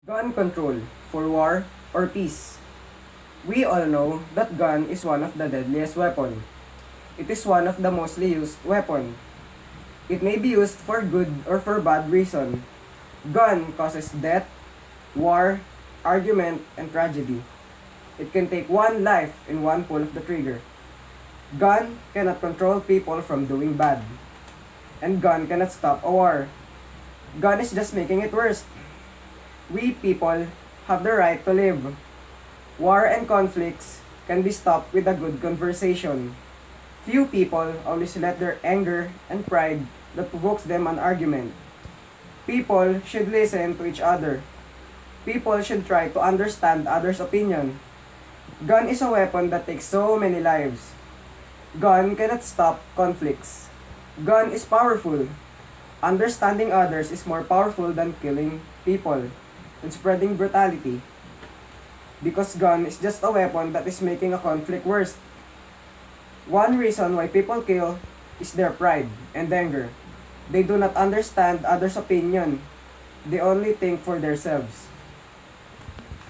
Gun control for war or peace. We all know that gun is one of the deadliest weapon. It is one of the mostly used weapon. It may be used for good or for bad reason. Gun causes death, war, argument, and tragedy. It can take one life in one pull of the trigger. Gun cannot control people from doing bad. And gun cannot stop a war. Gun is just making it worse. We people have the right to live. War and conflicts can be stopped with a good conversation. Few people always let their anger and pride that provokes them an argument. People should listen to each other. People should try to understand others' opinion. Gun is a weapon that takes so many lives. Gun cannot stop conflicts. Gun is powerful. Understanding others is more powerful than killing people and spreading brutality. Because gun is just a weapon that is making a conflict worse. One reason why people kill is their pride and anger. They do not understand others' opinion. They only think for themselves.